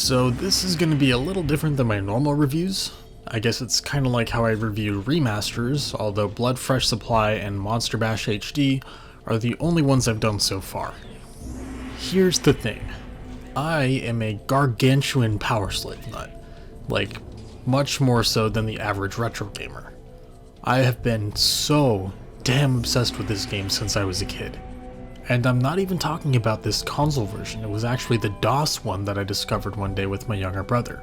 So this is going to be a little different than my normal reviews. I guess it's kind of like how I review remasters, although Blood Fresh Supply and Monster Bash HD are the only ones I've done so far. Here's the thing. I am a gargantuan Powerslave nut, like much more so than the average retro gamer. I have been so damn obsessed with this game since I was a kid. And I'm not even talking about this console version, it was actually the DOS one that I discovered one day with my younger brother.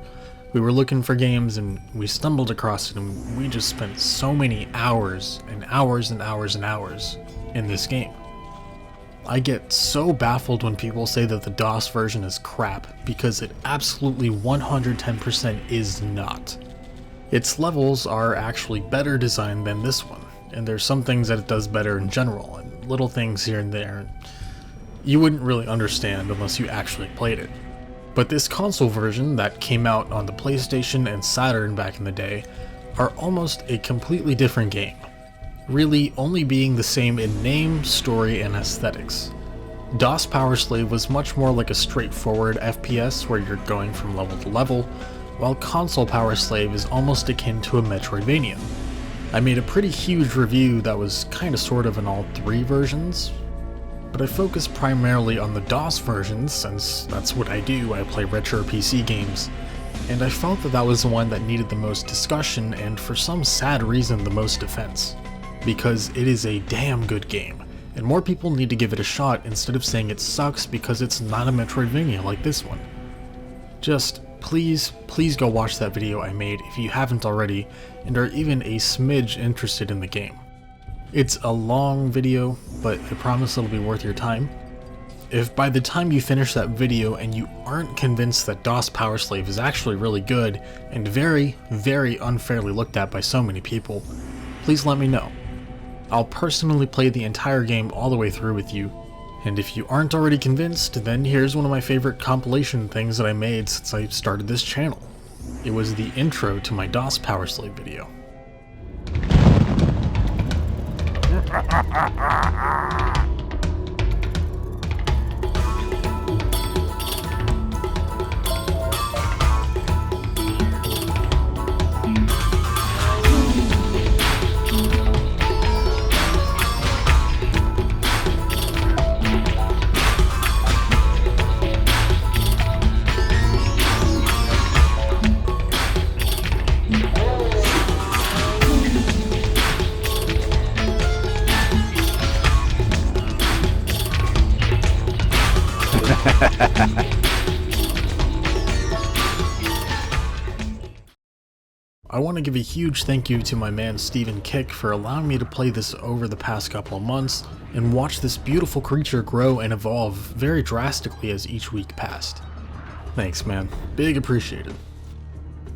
We were looking for games and we stumbled across it and we just spent so many hours and hours and hours and hours in this game. I get so baffled when people say that the DOS version is crap, because it absolutely 110% is not. Its levels are actually better designed than this one, and there's some things that it does better in general, and little things here and there you wouldn't really understand unless you actually played it. But this console version that came out on the PlayStation and Saturn back in the day are almost a completely different game, really only being the same in name, story, and aesthetics. DOS Powerslave was much more like a straightforward FPS where you're going from level to level, while console Powerslave is almost akin to a Metroidvania. I made a pretty huge review that was kinda sort of in all three versions, but I focused primarily on the DOS version since that's what I do, I play retro PC games, and I felt that that was the one that needed the most discussion and for some sad reason the most defense. Because it is a damn good game, and more people need to give it a shot instead of saying it sucks because it's not a Metroidvania like this one. Just please go watch that video I made if you haven't already and are even a smidge interested in the game. It's a long video, but I promise it'll be worth your time. If by the time you finish that video and you aren't convinced that DOS Powerslave is actually really good and very, very unfairly looked at by so many people, please let me know. I'll personally play the entire game all the way through with you, and if you aren't already convinced, then here's one of my favorite compilation things that I made since I started this channel. It was the intro to my DOS Powerslave video. I want to give a huge thank you to my man Stephen Kick for allowing me to play this over the past couple of months and watch this beautiful creature grow and evolve very drastically as each week passed. Thanks man, big appreciated.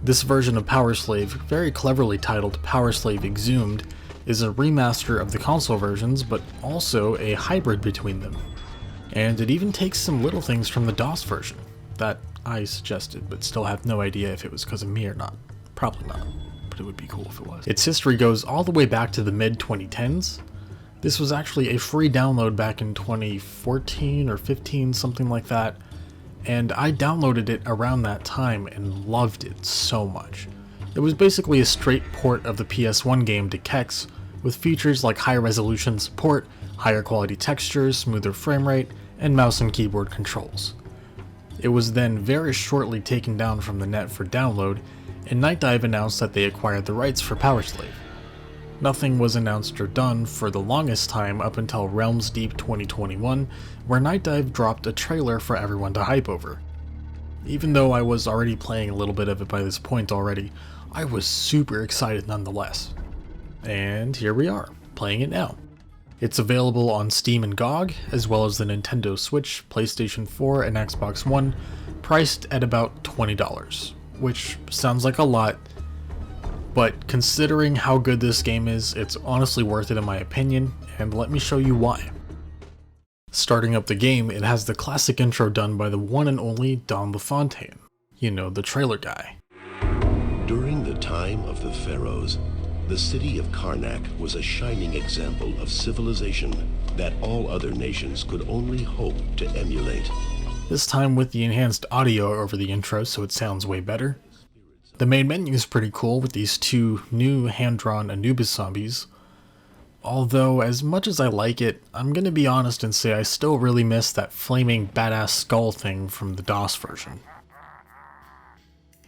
This version of Powerslave, very cleverly titled Powerslave Exhumed, is a remaster of the console versions but also a hybrid between them. And it even takes some little things from the DOS version that I suggested, but still have no idea if it was because of me or not. Probably not, but it would be cool if it was. Its history goes all the way back to the mid-2010s. This was actually a free download back in 2014 or 15, something like that, and I downloaded it around that time and loved it so much. It was basically a straight port of the PS1 game to Kex, with features like high resolution support, higher quality textures, smoother frame rate, and mouse and keyboard controls. It was then very shortly taken down from the net for download, and Night Dive announced that they acquired the rights for Powerslave. Nothing was announced or done for the longest time up until Realms Deep 2021, where Night Dive dropped a trailer for everyone to hype over. Even though I was already playing a little bit of it by this point already, I was super excited nonetheless. And here we are, playing it now. It's available on Steam and GOG, as well as the Nintendo Switch, PlayStation 4, and Xbox One, priced at about $20, which sounds like a lot, but considering how good this game is, it's honestly worth it in my opinion, and let me show you why. Starting up the game, it has the classic intro done by the one and only Don LaFontaine, you know, the trailer guy. During the time of the pharaohs, the city of Karnak was a shining example of civilization that all other nations could only hope to emulate. this time with the enhanced audio over the intro so it sounds way better. The main menu is pretty cool with these two new hand-drawn Anubis zombies. Although, as much as I like it, I'm gonna be honest and say I still really miss that flaming badass skull thing from the DOS version.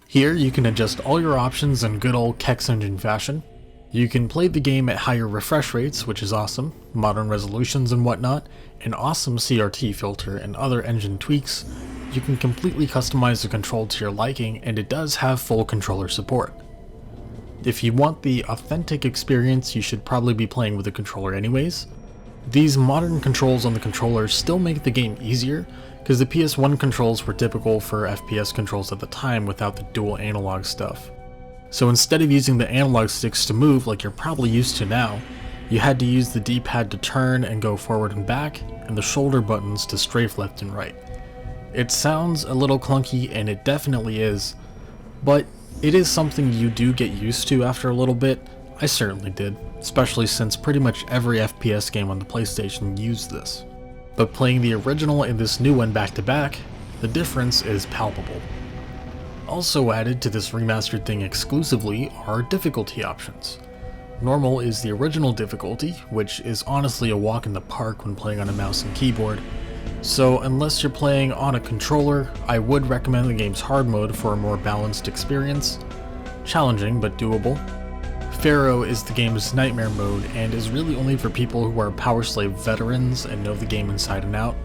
Here, you can adjust all your options in good old Hex Engine fashion. You can play the game at higher refresh rates, which is awesome, modern resolutions and whatnot, an awesome CRT filter and other engine tweaks. You can completely customize the control to your liking, and it does have full controller support. If you want the authentic experience, you should probably be playing with a controller anyways. These modern controls on the controller still make the game easier, because the PS1 controls were typical for FPS controls at the time without the dual analog stuff. So instead of using the analog sticks to move like you're probably used to now, you had to use the D-pad to turn and go forward and back, and the shoulder buttons to strafe left and right. It sounds a little clunky, and it definitely is, but it is something you do get used to after a little bit. I certainly did, especially since pretty much every FPS game on the PlayStation used this. But playing the original and this new one back to back, the difference is palpable. Also added to this remastered thing exclusively are difficulty options. Normal is the original difficulty, which is honestly a walk in the park when playing on a mouse and keyboard. So unless you're playing on a controller, I would recommend the game's hard mode for a more balanced experience. Challenging, but doable. Pharaoh is the game's nightmare mode, and is really only for people who are Powerslave veterans and know the game inside and out,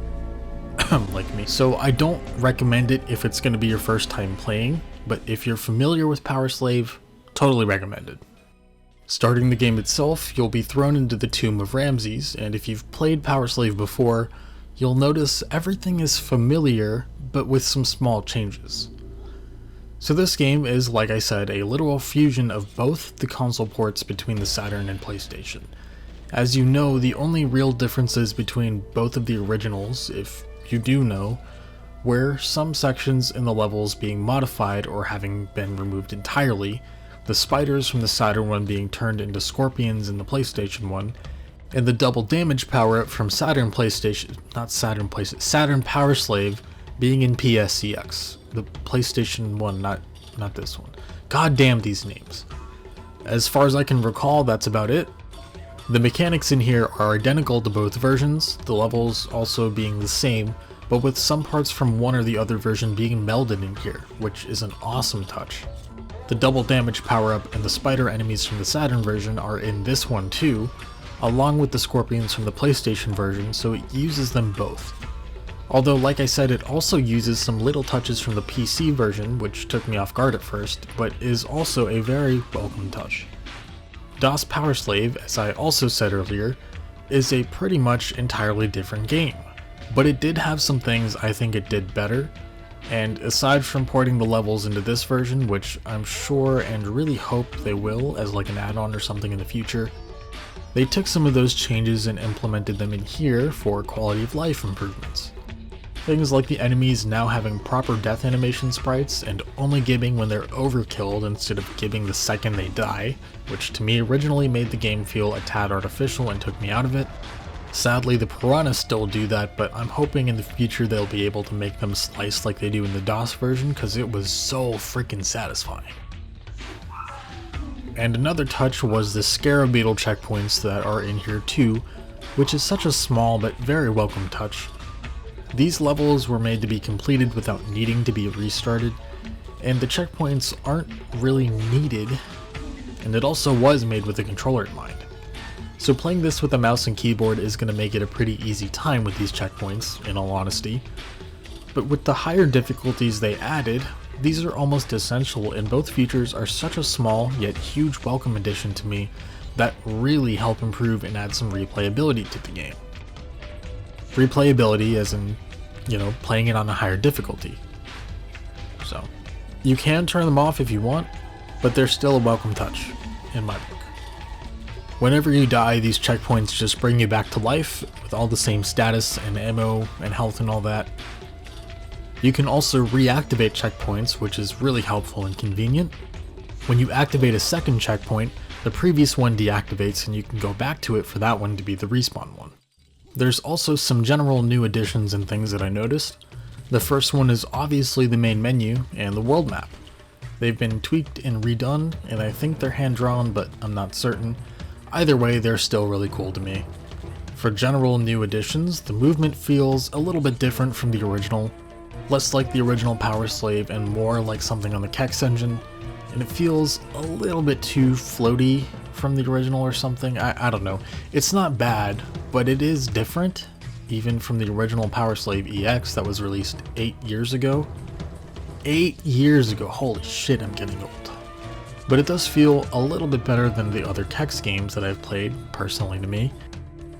like me. So I don't recommend it if it's going to be your first time playing, but if you're familiar with Powerslave, totally recommended. Starting the game itself, you'll be thrown into the Tomb of Ramses, and if you've played Powerslave before, you'll notice everything is familiar, but with some small changes. So this game is, like I said, a literal fusion of both the console ports between the Saturn and PlayStation. As you know, the only real differences between both of the originals, if you do know, were some sections in the levels being modified or having been removed entirely, the spiders from the Saturn one being turned into scorpions in the PlayStation one, and the double damage power-up from Saturn Powerslave being in PSCX. The PlayStation 1, not this one. God damn these names. As far as I can recall, that's about it. The mechanics in here are identical to both versions, the levels also being the same, but with some parts from one or the other version being melded in here, which is an awesome touch. The double damage power-up and the spider enemies from the Saturn version are in this one too, along with the scorpions from the PlayStation version, so it uses them both. Although, like I said, it also uses some little touches from the PC version, which took me off guard at first, but is also a very welcome touch. DOS Powerslave, as I also said earlier, is a pretty much entirely different game, but it did have some things I think it did better, and aside from porting the levels into this version, which I'm sure and really hope they will as like an add-on or something in the future, they took some of those changes and implemented them in here for quality of life improvements. Things like the enemies now having proper death animation sprites and only gibbing when they're overkilled instead of gibbing the second they die, which to me originally made the game feel a tad artificial and took me out of it. Sadly, the piranhas still do that, but I'm hoping in the future they'll be able to make them slice like they do in the DOS version, because it was so freaking satisfying. And another touch was the scarab beetle checkpoints that are in here too, which is such a small but very welcome touch. These levels were made to be completed without needing to be restarted, and the checkpoints aren't really needed, and it also was made with the controller in mind. So playing this with a mouse and keyboard is going to make it a pretty easy time with these checkpoints, in all honesty. But with the higher difficulties they added, these are almost essential, and both features are such a small yet huge welcome addition to me that really help improve and add some replayability to the game. Replayability as in, playing it on a higher difficulty. So, you can turn them off if you want, but they're still a welcome touch, in my book. Whenever you die, these checkpoints just bring you back to life, with all the same status and ammo and health and all that. You can also reactivate checkpoints, which is really helpful and convenient. When you activate a second checkpoint, the previous one deactivates and you can go back to it for that one to be the respawn one. There's also some general new additions and things that I noticed. The first one is obviously the main menu and the world map. They've been tweaked and redone, and I think they're hand-drawn, but I'm not certain. Either way, they're still really cool to me. For general new additions, the movement feels a little bit different from the original, less like the original Powerslave and more like something on the Hex engine, and it feels a little bit too floaty from the original or something. I don't know. It's not bad, but it is different, even from the original Powerslave EX that was released 8 years ago. 8 years ago, holy shit, I'm getting old. But it does feel a little bit better than the other Hex games that I've played, personally to me.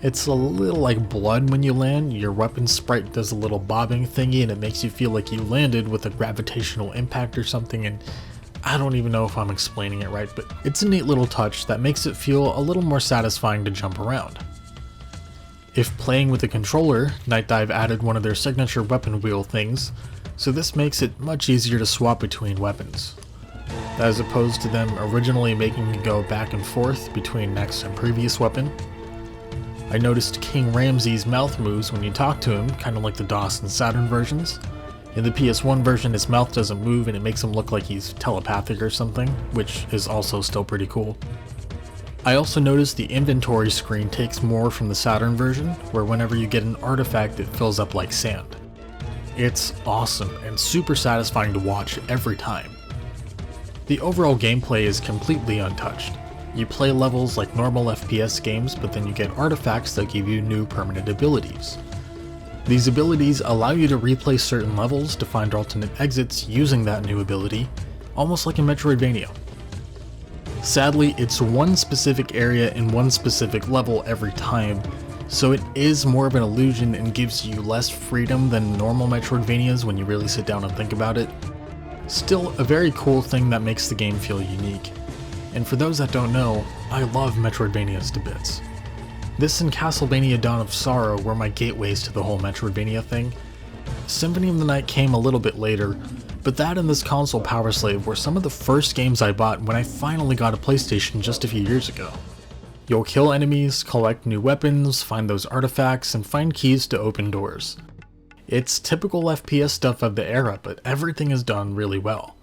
It's a little like Blood when you land. Your weapon sprite does a little bobbing thingy and it makes you feel like you landed with a gravitational impact or something, and I don't even know if I'm explaining it right, but it's a neat little touch that makes it feel a little more satisfying to jump around. If playing with a controller, Night Dive added one of their signature weapon wheel things, so this makes it much easier to swap between weapons, as opposed to them originally making you go back and forth between next and previous weapon. I noticed King Ramses' mouth moves when you talk to him, kind of like the DOS and Saturn versions. In the PS1 version, his mouth doesn't move and it makes him look like he's telepathic or something, which is also still pretty cool. I also noticed the inventory screen takes more from the Saturn version, where whenever you get an artifact it fills up like sand. It's awesome and super satisfying to watch every time. The overall gameplay is completely untouched. You play levels like normal FPS games, but then you get artifacts that give you new permanent abilities. These abilities allow you to replay certain levels to find alternate exits using that new ability, almost like in Metroidvania. Sadly, it's one specific area in one specific level every time, so it is more of an illusion and gives you less freedom than normal Metroidvanias when you really sit down and think about it. Still, a very cool thing that makes the game feel unique. And for those that don't know, I love Metroidvanias to bits. This and Castlevania Dawn of Sorrow were my gateways to the whole Metroidvania thing. Symphony of the Night came a little bit later, but that and this console Powerslave were some of the first games I bought when I finally got a PlayStation just a few years ago. You'll kill enemies, collect new weapons, find those artifacts, and find keys to open doors. It's typical FPS stuff of the era, but everything is done really well.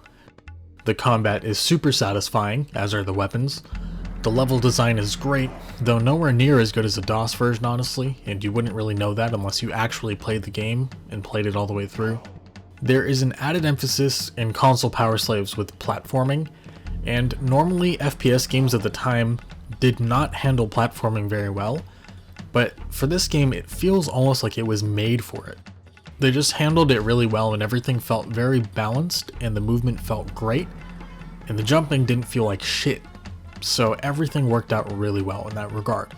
The combat is super satisfying, as are the weapons. The level design is great, though nowhere near as good as the DOS version honestly, and you wouldn't really know that unless you actually played the game and played it all the way through. There is an added emphasis in console Powerslaves with platforming, and normally FPS games at the time did not handle platforming very well, but for this game it feels almost like it was made for it. They just handled it really well and everything felt very balanced and the movement felt great, and the jumping didn't feel like shit, so everything worked out really well in that regard.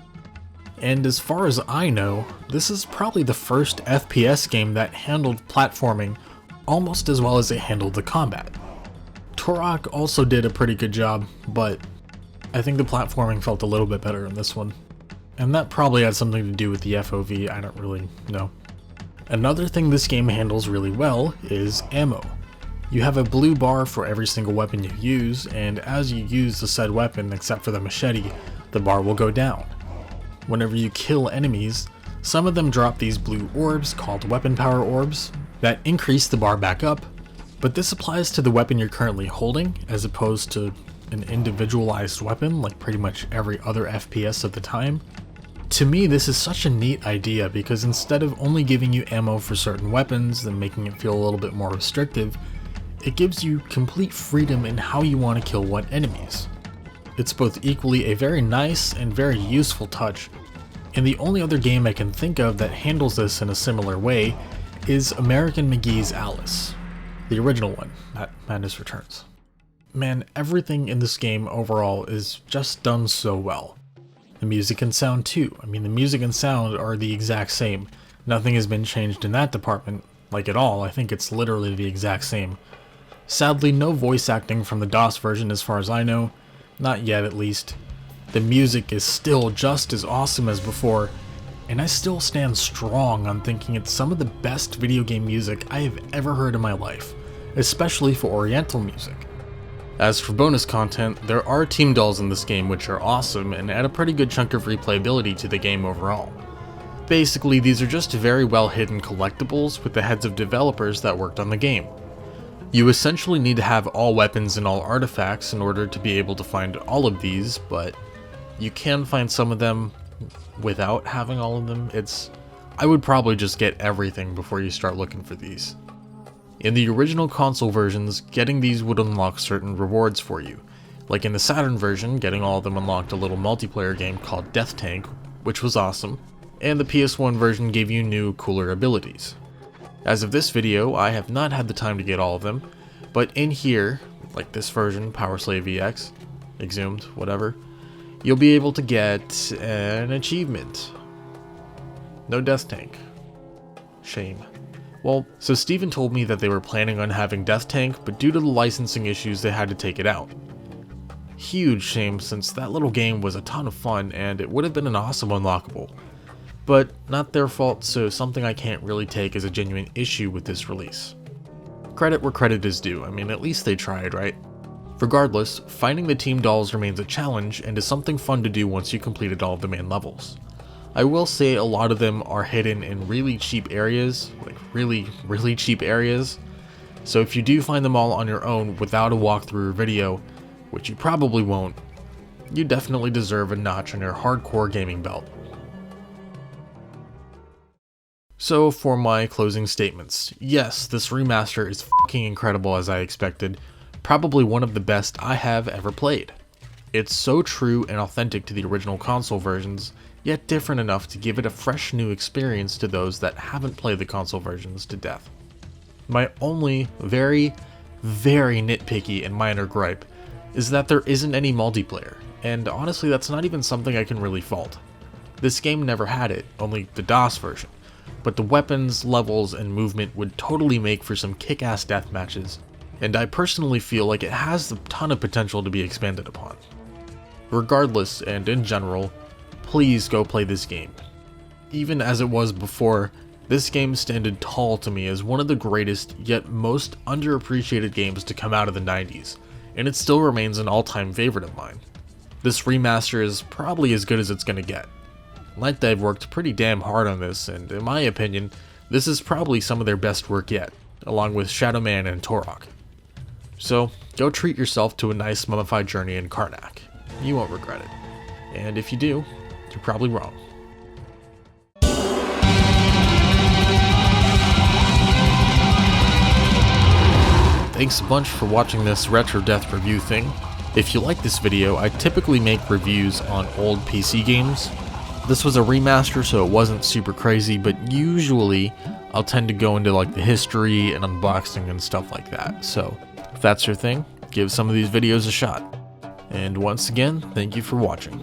And as far as I know, this is probably the first FPS game that handled platforming almost as well as it handled the combat. Turok also did a pretty good job, but I think the platforming felt a little bit better in this one. And that probably had something to do with the FOV, I don't really know. Another thing this game handles really well is ammo. You have a blue bar for every single weapon you use, and as you use the said weapon except for the machete, the bar will go down. Whenever you kill enemies, some of them drop these blue orbs called weapon power orbs that increase the bar back up, but this applies to the weapon you're currently holding as opposed to an individualized weapon like pretty much every other FPS at the time. To me, this is such a neat idea because instead of only giving you ammo for certain weapons and making it feel a little bit more restrictive, it gives you complete freedom in how you want to kill what enemies. It's both equally a very nice and very useful touch, and the only other game I can think of that handles this in a similar way is American McGee's Alice, the original one, not Madness Returns. Man, everything in this game overall is just done so well. The music and sound too. I mean, the music and sound are the exact same. Nothing has been changed in that department, like at all. I think it's literally the exact same. Sadly, no voice acting from the DOS version as far as I know. Not yet, at least. The music is still just as awesome as before, and I still stand strong on thinking it's some of the best video game music I have ever heard in my life, especially for Oriental music. As for bonus content, there are team dolls in this game which are awesome and add a pretty good chunk of replayability to the game overall. Basically, these are just very well hidden collectibles with the heads of developers that worked on the game. You essentially need to have all weapons and all artifacts in order to be able to find all of these, but you can find some of them without having all of them. I would probably just get everything before you start looking for these. In the original console versions, getting these would unlock certain rewards for you. Like in the Saturn version, getting all of them unlocked a little multiplayer game called Death Tank, which was awesome, and the PS1 version gave you new, cooler abilities. As of this video, I have not had the time to get all of them, but in here, like this version, Powerslave EX, Exhumed, whatever, you'll be able to get an achievement. No Death Tank. Shame. Well, so Steven told me that they were planning on having Death Tank, but due to the licensing issues they had to take it out. Huge shame, since that little game was a ton of fun and it would have been an awesome unlockable. But not their fault, so something I can't really take as a genuine issue with this release. Credit where credit is due, I mean at least they tried, right? Regardless, finding the team dolls remains a challenge and is something fun to do once you completed all of the main levels. I will say a lot of them are hidden in really cheap areas, like really cheap areas, so if you do find them all on your own without a walkthrough or video, which you probably won't, you definitely deserve a notch on your hardcore gaming belt. So for my closing statements, yes, this remaster is fucking incredible as I expected, probably one of the best I have ever played. It's so true and authentic to the original console versions, yet different enough to give it a fresh new experience to those that haven't played the console versions to death. My only very nitpicky and minor gripe is that there isn't any multiplayer, and honestly that's not even something I can really fault. This game never had it, only the DOS version, but the weapons, levels, and movement would totally make for some kick-ass death matches, and I personally feel like it has a ton of potential to be expanded upon. Regardless, and in general, please go play this game. Even as it was before, this game standed tall to me as one of the greatest yet most underappreciated games to come out of the 90s, and it still remains an all-time favorite of mine. This remaster is probably as good as it's gonna get. Light Dive worked pretty damn hard on this, and in my opinion, this is probably some of their best work yet, along with Shadow Man and Turok. So, go treat yourself to a nice mummified journey in Karnak. You won't regret it. And if you do, you're probably wrong. Thanks a bunch for watching this RetroDeath review thing. If you like this video, I typically make reviews on old PC games. This was a remaster, so it wasn't super crazy, but usually I'll tend to go into like the history and unboxing and stuff like that. So if that's your thing, give some of these videos a shot. And once again, thank you for watching.